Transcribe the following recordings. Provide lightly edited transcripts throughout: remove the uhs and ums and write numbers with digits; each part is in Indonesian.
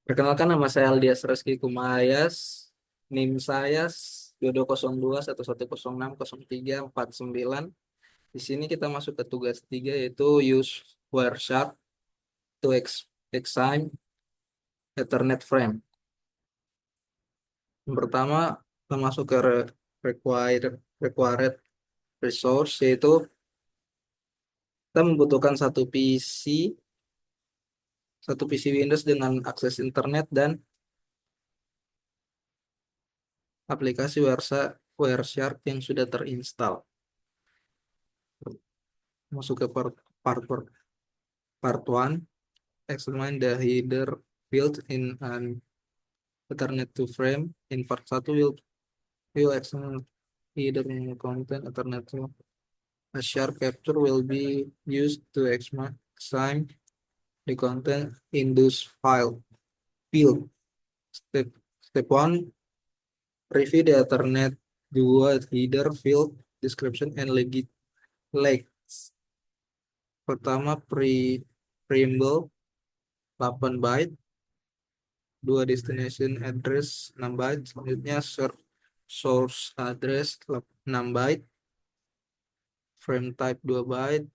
Perkenalkan, nama saya Aldias Reski Kumayas. NIM saya 2202 1106 0349. Di sini kita masuk ke tugas 3, yaitu use Wireshark to examine Ethernet frame. Yang pertama, kita masuk ke required resource, yaitu kita membutuhkan satu PC Windows dengan akses internet dan aplikasi Wireshark yang sudah terinstal. Masuk ke part 1. Examine the header field in an Ethernet to frame. In part 1, will examine header content Ethernet to. A sharp capture will be used to examine the content in those file field. Step 1, review the Ethernet 2 header field description and legs. Pertama, preamble 8 byte, 2 destination address 6 byte, selanjutnya source address 6 byte, frame type 2 byte,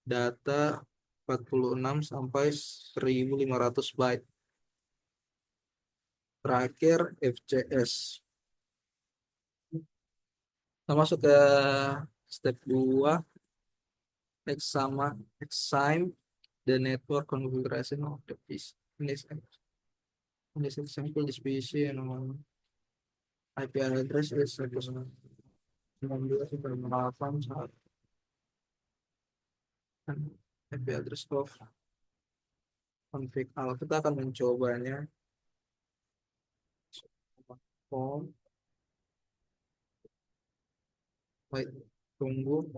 data 46 sampai 1500 byte. Terakhir FCS. Kita masuk ke step 2, examine the network configuration of the PC. In this example, this PC and IP address is 192.168. IP address of config al. Kita akan mencobanya. Home. Baik, tunggu.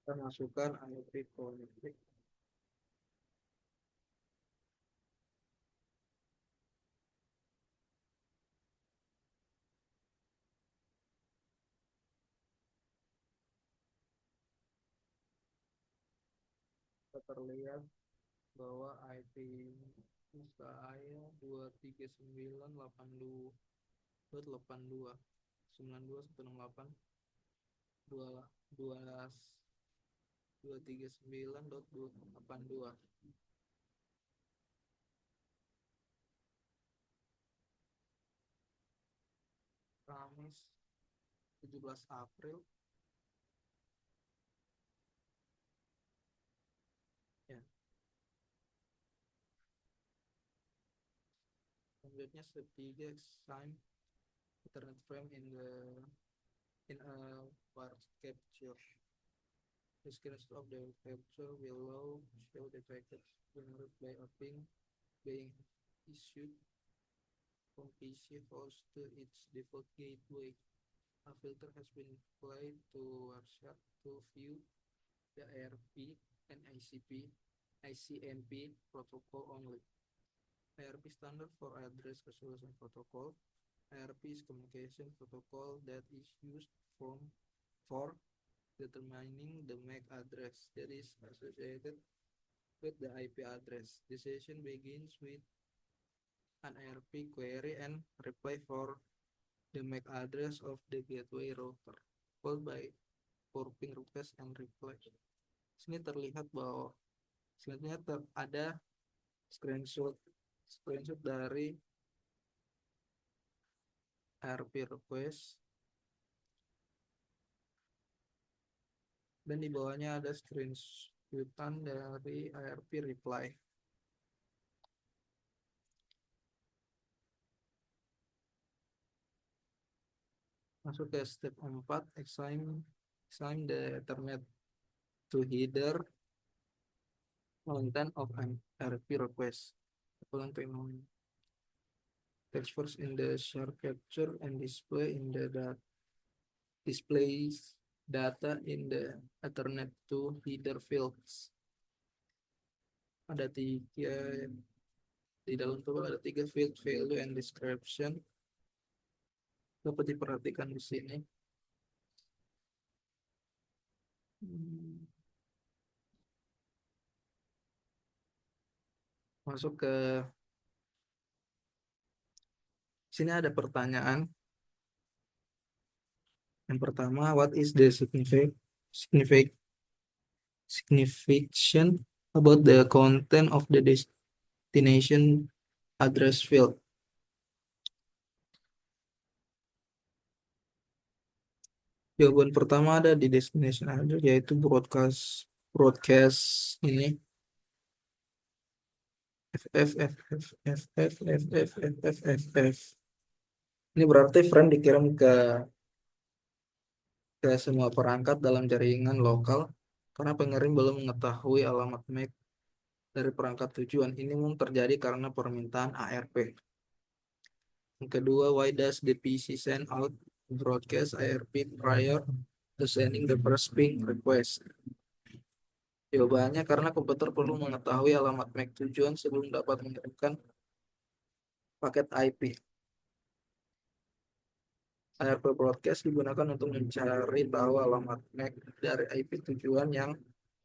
Kita masukkan IP config. Terlihat bahwa IP saya 239.82.168.239.289.282. Kamis 17 April. Ya, selanjutnya step 3, sign Ethernet frame in a part capture. The screenshot of the capture below show the packets generated by a ping being issued from PC host to its default gateway. A filter has been applied to Wireshark to view the ARP and ICMP protocol only. ARP standard for address resolution protocol. ARP is communication protocol that is used for determining the MAC address that is associated with the IP address. The session begins with an ARP query and reply for the MAC address of the gateway router, followed by ping request and reply. Sini terlihat bahwa selanjutnya ada screenshot dari ARP request, dan di bawahnya ada screenshotan dari ARP reply. Masuk ke step 4, examine the Ethernet to header content of an ARP request. Text first in the share capture and displays data in the Ethernet to header fields. Ada tiga di dalam table, ada 3 field, value and description. Dapat diperhatikan di sini. Hmm, Masuk ke sini ada pertanyaan. Yang pertama, what is the signification about the content of the destination address field? Jawaban pertama ada di destination address, yaitu broadcast broadcast ini FF. Ini berarti frame dikirim ke semua perangkat dalam jaringan lokal karena pengirim belum mengetahui alamat MAC dari perangkat tujuan. Ini umum terjadi karena permintaan ARP. Yang kedua, why does the PC send out broadcast ARP prior to sending the first ping request? Jawabannya karena komputer perlu mengetahui alamat MAC tujuan sebelum dapat mengirimkan paket IP. ARP broadcast digunakan untuk mencari tahu alamat MAC dari IP tujuan yang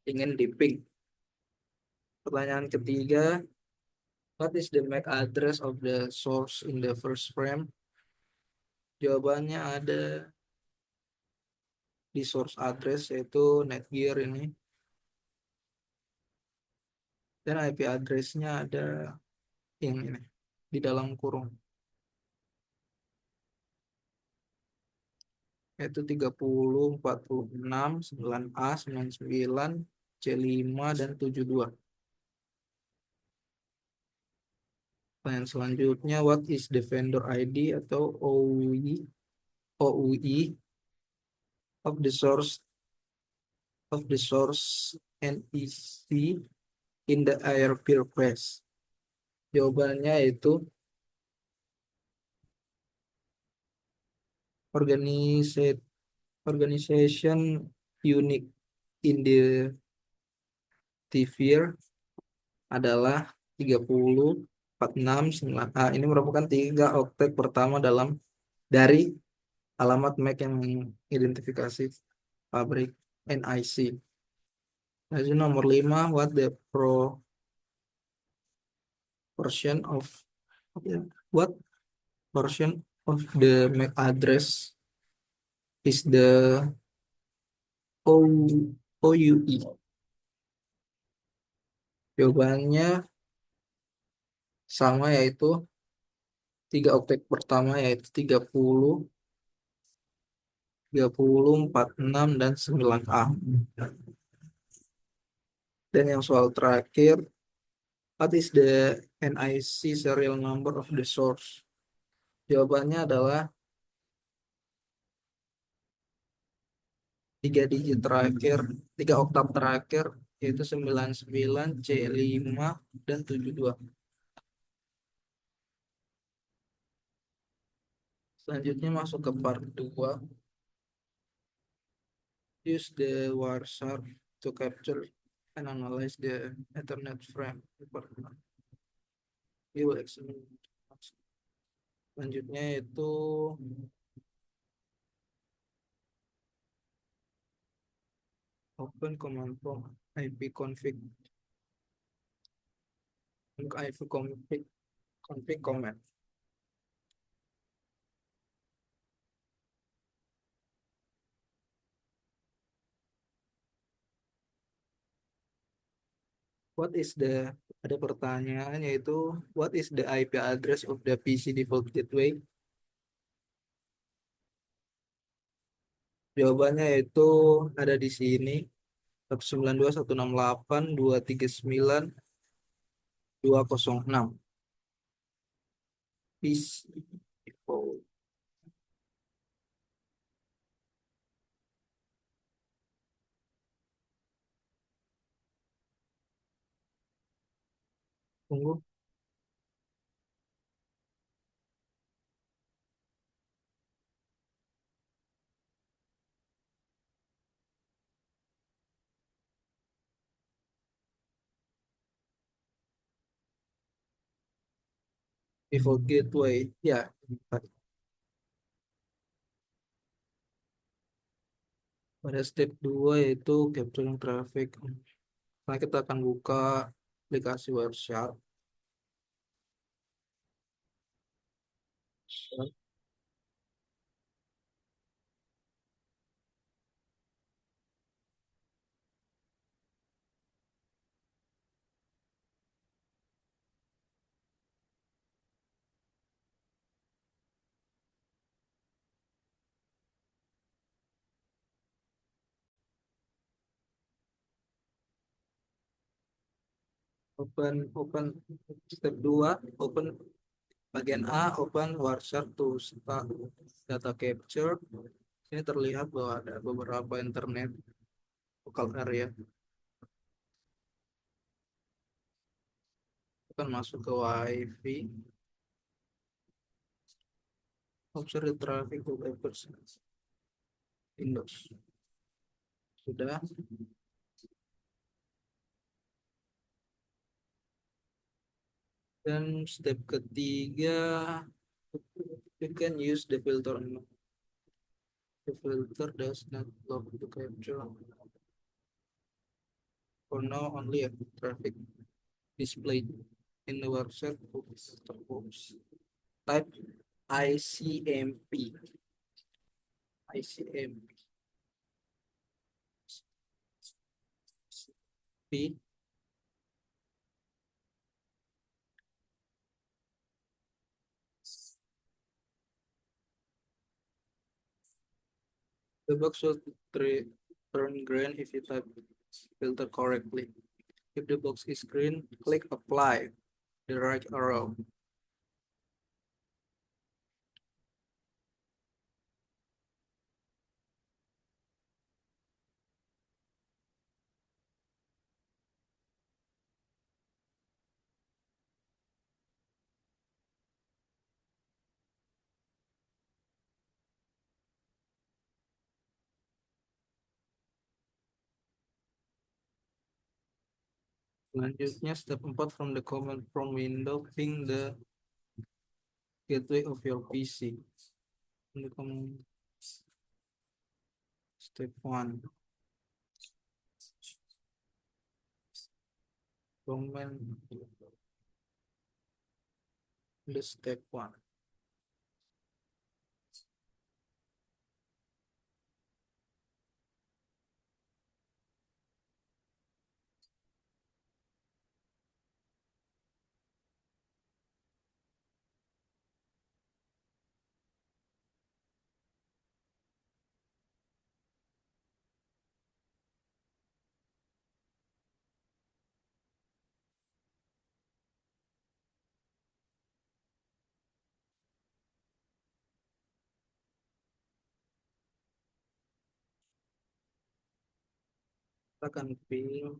ingin di-ping. Pertanyaan ketiga, what is the MAC address of the source in the first frame? Jawabannya ada di source address, yaitu Netgear ini. Dan IP address-nya ada yang ini di dalam kurung, yaitu 30.40.6 9A 99 C5 dan 72. Pertanyaan selanjutnya, what is the vendor ID atau OUI of the source NEC in the ARP request? Jawabannya itu organization organization unit identifier adalah 30.46.9A. Ini merupakan 3 oktet pertama dari alamat MAC yang mengidentifikasi pabrik NIC. Lanjut nomor 5, what the portion of what portion of the MAC address is the OUE? Jawabannya sama, yaitu 3 oktet pertama, yaitu 30, 46, dan 9A. Dan yang soal terakhir, what is the NIC serial number of the source? Jawabannya adalah 3 digit terakhir, 3 oktav terakhir, yaitu 99 C5 dan 72. Selanjutnya masuk ke part 2. Use the Wireshark to capture and analyze the Ethernet frame. We will examine. Selanjutnya itu open command prompt ipconfig config command. What is the Ada pertanyaan, yaitu what is the IP address of the PC default gateway? Jawabannya itu ada di sini, 192.168.239.206. PC default. Tunggu. Default gateway. Ya. 4. Pada step 2 yaitu capturing traffic. Nah, kita akan buka aplikasi Wireshark. Open step 2, open bagian A, open Wireshark to start data capture. Ini terlihat bahwa ada beberapa internet local area. Akan masuk ke WiFi. Observe the traffic to Windows. Sudah. Dan step ketiga, you can use the filter. The filter does not block the capture. For now, only a traffic displayed in the website box. Type ICMP. ICMP. The box should turn green if you type filter correctly. If the box is green, click apply the right arrow. Selanjutnya step 4, from the command prompt window, ping the gateway of your PC. Step 1, command the step 1. Kita akan pilih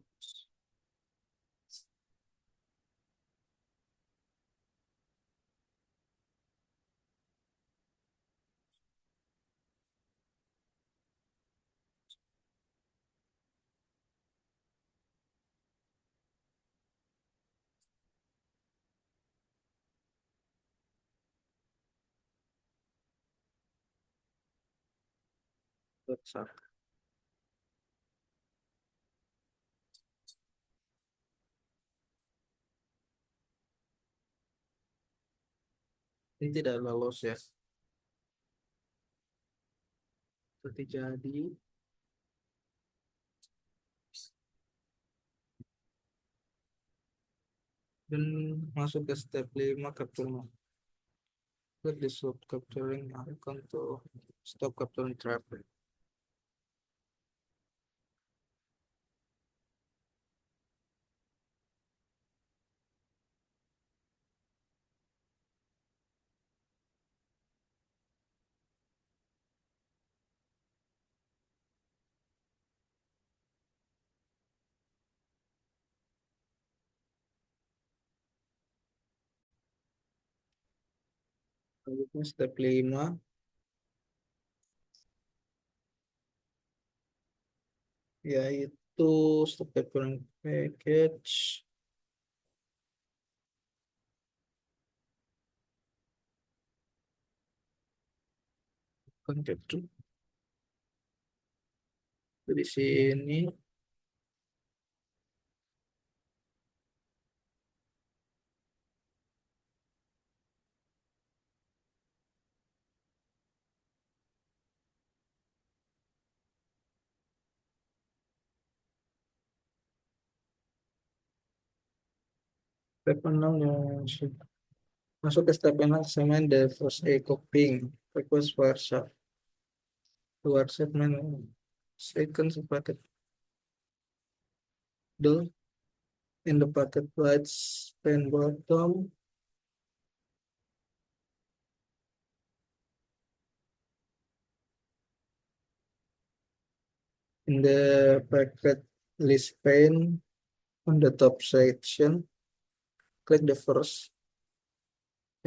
step 1. Ini tidak lolos ya. Seperti jadi. Dan masuk ke step 5, capture. Click the stop capturing icon to stop capturing traffic. Selanjutnya step 5, yaitu stop capturing package. Capture. Di sini step 6 yang masuk ke step 6 segmen the first a coping request workshop luar segmen second sepaket the in the packet lights pen bottom in the packet list pane on the top section click the first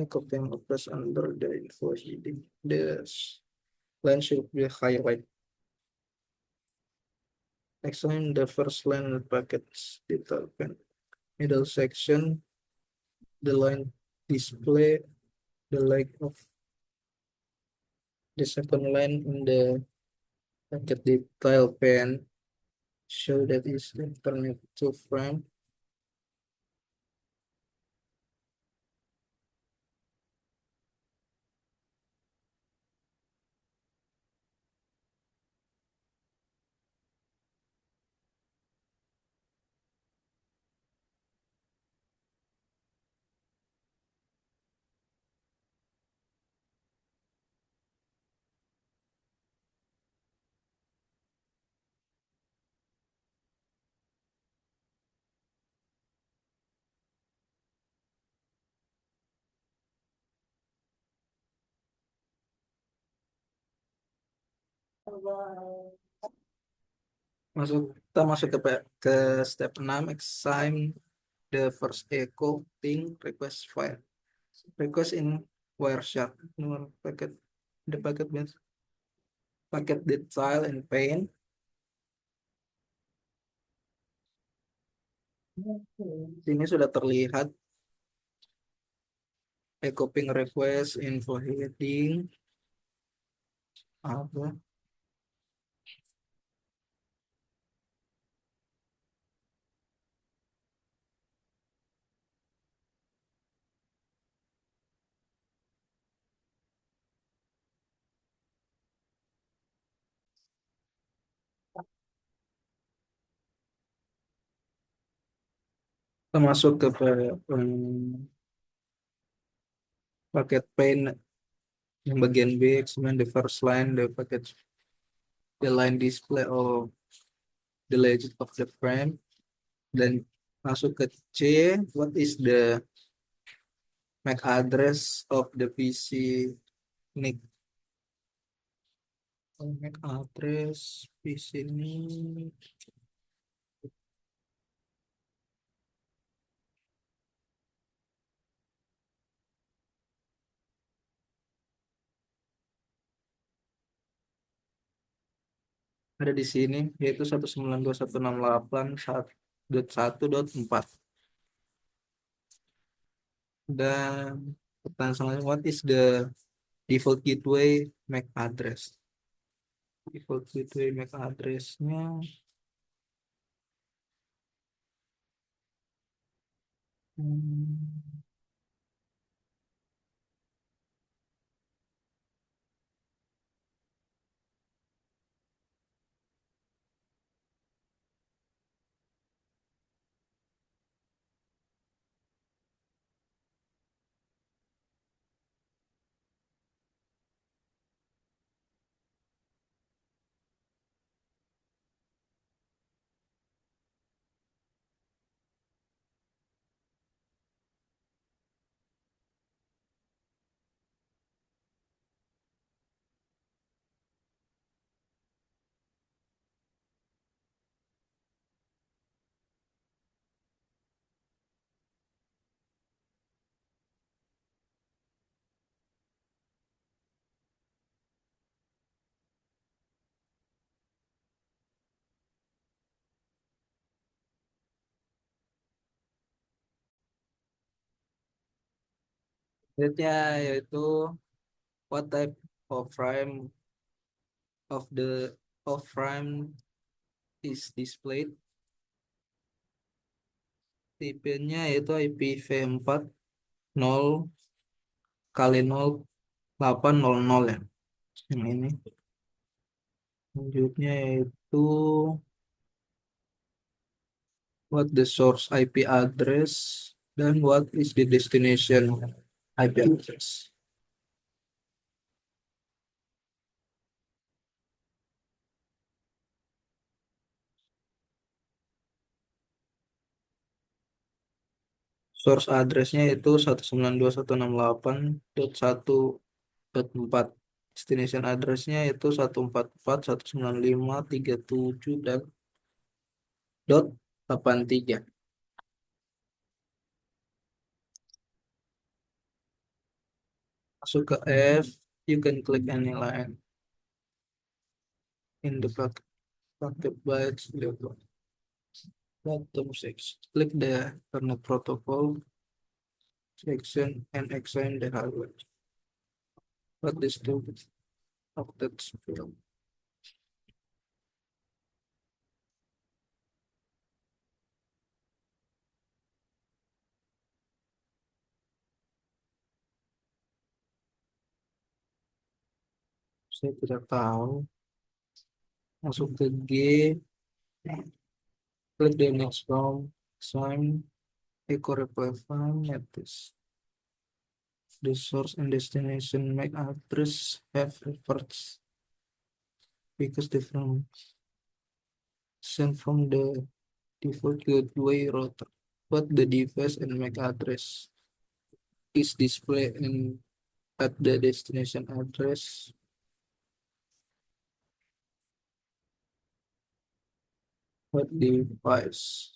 copying press under the info heading the line should be highlighted. Next time the first line of the packets detail pane middle section the line display the like of the second line in the packet detail pane show that is internet to frame kita masuk ke step 6 assign the first echo thing request file request in Wireshark nomor paket the packet base packet detail and pane ini sudah terlihat echo ping request info heading apa kita masuk ke paket pane yang bagian B kemudian the first line the packet the line display of the legend of the frame dan masuk ke C what is the MAC address of the PC NIC MAC address PC ini ada di sini yaitu 192.168.1.1.4 dan pertanyaan selanjutnya what is the default gateway MAC address default gateway MAC addressnya hmm, yaitu what type of frame of the of frame is displayed. Tipenya yaitu IPv4 0 kali 0800 ya. Yang ini. Selanjutnya yaitu what the source IP address dan what is the destination IP address. Source addressnya itu 192.168.1.4. Destination addressnya itu 144.195.37 dan dot 83. Masuk ke F, you can click any line in the packet bytes level. Bottom 6. Click the Ethernet protocol section and examine the hardware. But this stupid octet spill. Saya tidak tahu. Masuk ke G, click the next round, sign, echo reply file, netlist. The source and destination MAC address have reference because the from sent from the default gateway router, but the device and MAC address is displayed at the destination address. What device?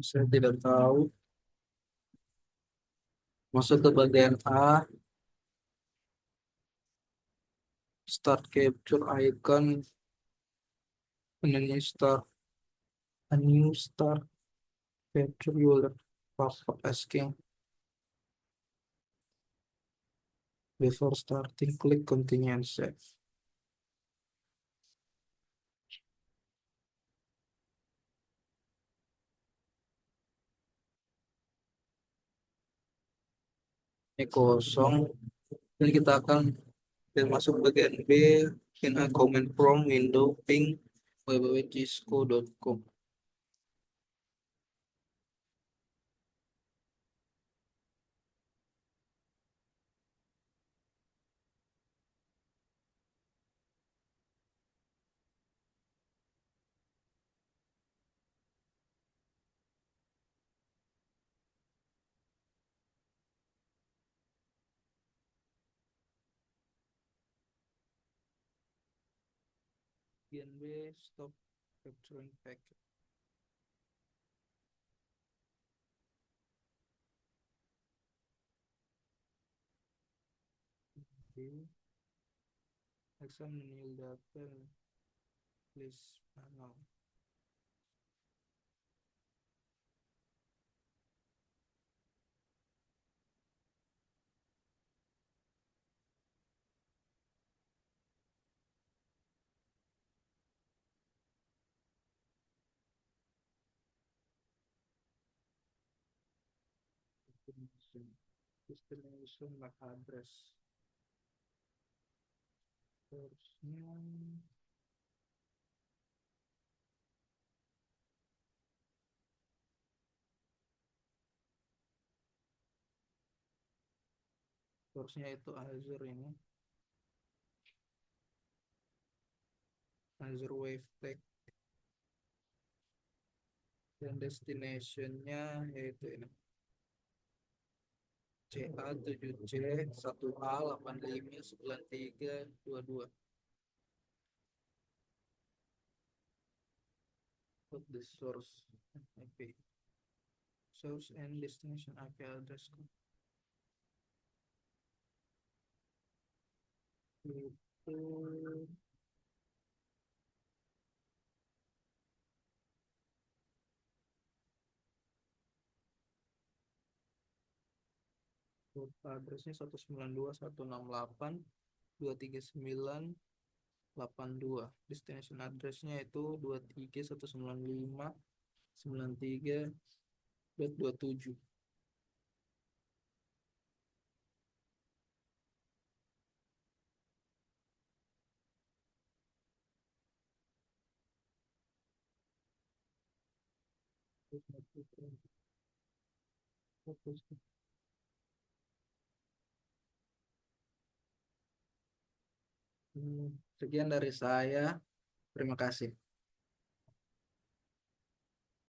Saya tidak tahu. Masuk ke bagian A, start capture icon, and then you start a new start capture. You will pop-up asking before starting. Click continue and save. Ini kosong. Ini kita akan masuk bagian B. In a comment from window ping www.cisco.com. Bagian B, stop capturing packet. B, examine new data, please panel. Destination MAC address. Source-nya itu Azure ini, Azure Wave Tech, dan destinationnya yaitu ini. CA7C 1A 859322. Put the source IP. Source and destination IP address. Itu port addressnya 192.168.239.82. Destination addressnya itu 23.195.93.27. Sekian dari saya. Terima kasih.